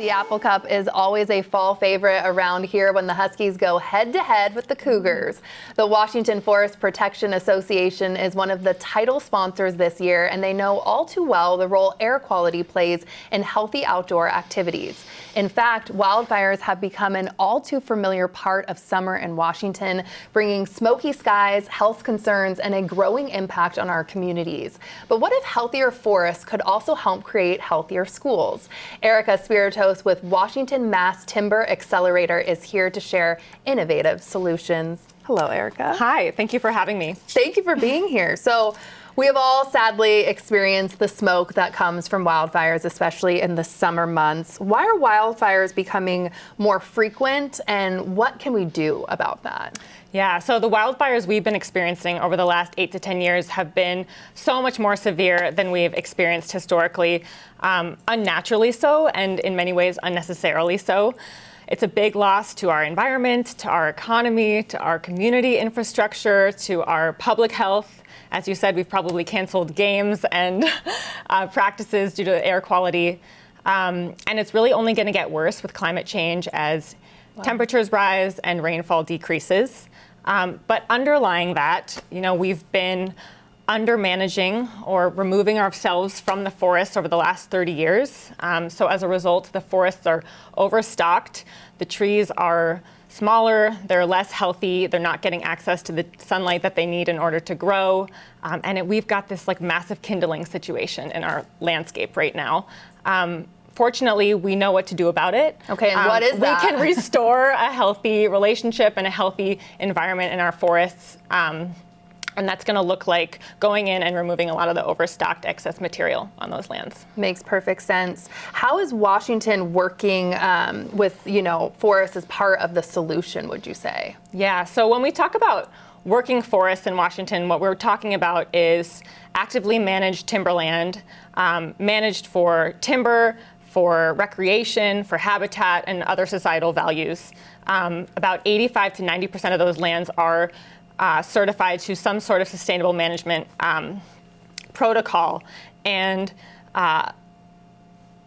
The Apple Cup is always a fall favorite around here when the Huskies go head-to-head with the Cougars. The Washington Forest Protection Association is one of the title sponsors this year, and they know all too well the role air quality plays in healthy outdoor activities. In fact, wildfires have become an all too familiar part of summer in Washington, bringing smoky skies, health concerns, and a growing impact on our communities. But what if healthier forests could also help create healthier schools? Erica Spiritos with Washington Mass Timber Accelerator is here to share innovative solutions. Hello, Erica. Hi, thank you for having me. Thank you for being here. So we have all sadly experienced the smoke that comes from wildfires, especially in the summer months. Why are wildfires becoming more frequent, and what can we do about that? Yeah, so the wildfires we've been experiencing over the last 8 to 10 years have been so much more severe than we've experienced historically, unnaturally so, and in many ways unnecessarily so. It's a big loss to our environment, to our economy, to our community infrastructure, to our public health. As you said, we've probably canceled games and practices due to air quality. And it's really only going to get worse with climate change as temperatures rise and rainfall decreases. But underlying that, we've been undermanaging or removing ourselves from the forests over the last 30 years. So as a result, the forests are overstocked. The trees are smaller, they're less healthy, they're not getting access to the sunlight that they need in order to grow. We've got this massive kindling situation in our landscape right now. Fortunately, we know what to do about it. Okay, and what is that? We can restore a healthy relationship and a healthy environment in our forests. And that's going to look like going in and removing a lot of the overstocked excess material on those lands. Makes perfect sense. How is Washington working with, forests as part of the solution, would you say? Yeah, so when we talk about working forests in Washington, what we're talking about is actively managed timberland, managed for timber, for recreation, for habitat, and other societal values. About 85 to 90% of those lands are certified to some sort of sustainable management protocol. And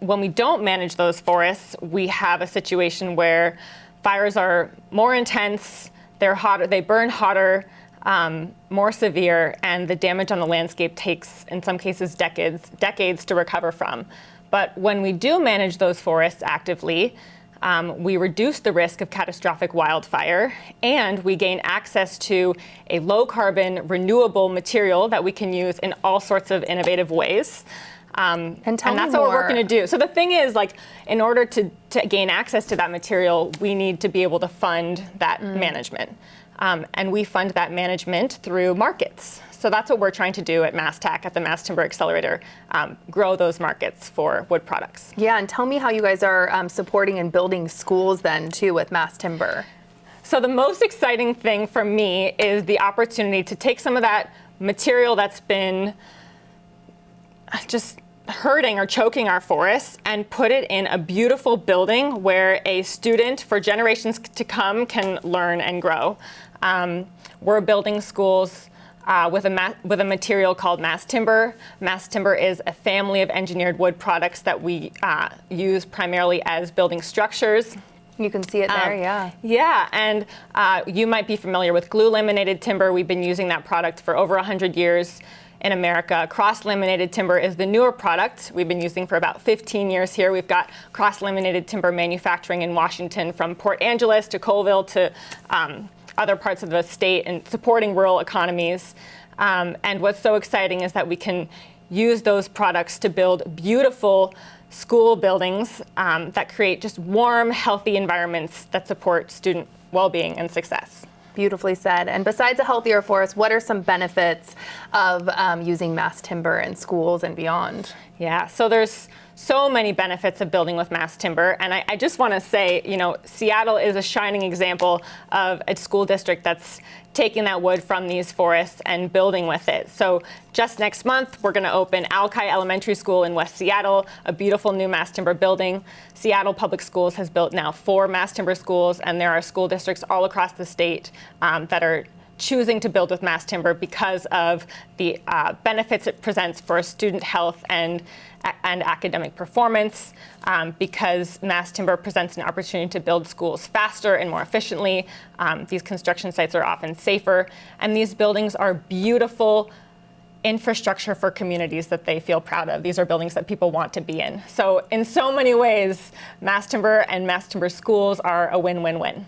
when we don't manage those forests, we have a situation where fires are more intense, they're hotter, they burn hotter, more severe, and the damage on the landscape takes, in some cases, decades to recover from. But when we do manage those forests actively, we reduce the risk of catastrophic wildfire, and we gain access to a low-carbon, renewable material that we can use in all sorts of innovative ways. And that's what we're working to do. So the thing is, in order to gain access to that material, we need to be able to fund that management. And we fund that management through markets. So that's what we're trying to do at MassTac, at the Mass Timber Accelerator, grow those markets for wood products. Yeah, and tell me how you guys are supporting and building schools then, too, with Mass Timber. So the most exciting thing for me is the opportunity to take some of that material that's been just hurting or choking our forests and put it in a beautiful building where a student for generations to come can learn and grow. We're building schools with a material called Mass Timber. Mass Timber is a family of engineered wood products that we use primarily as building structures. You can see it there, yeah. Yeah, and you might be familiar with glue-laminated timber. We've been using that product for over 100 years in America. Cross-laminated timber is the newer product we've been using for about 15 years here. We've got cross-laminated timber manufacturing in Washington, from Port Angeles to Colville to other parts of the state, and supporting rural economies. And what's so exciting is that we can use those products to build beautiful school buildings that create just warm, healthy environments that support student well-being and success. Beautifully said. And besides a healthier forest, what are some benefits of using Mass Timber in schools and beyond? Yeah, so there's so many benefits of building with Mass Timber. And I just want to say, Seattle is a shining example of a school district that's taking that wood from these forests and building with it. So just next month, we're going to open Alki Elementary School in West Seattle, a beautiful new Mass Timber building. Seattle Public Schools has built now 4 Mass Timber schools, and there are school districts all across the state that are choosing to build with mass timber because of the benefits it presents for student health and academic performance, because mass timber presents an opportunity to build schools faster and more efficiently. These construction sites are often safer, and these buildings are beautiful infrastructure for communities that they feel proud of. These are buildings that people want to be in. So in so many ways, mass timber and mass timber schools are a win-win-win.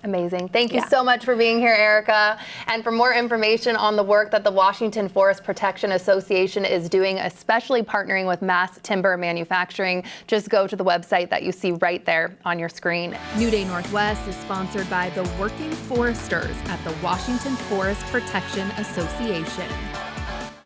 Amazing. Thank you so much for being here, Erica. And for more information on the work that the Washington Forest Protection Association is doing, especially partnering with mass timber manufacturing, just go to the website that you see right there on your screen. New Day Northwest is sponsored by the Working Foresters at the Washington Forest Protection Association.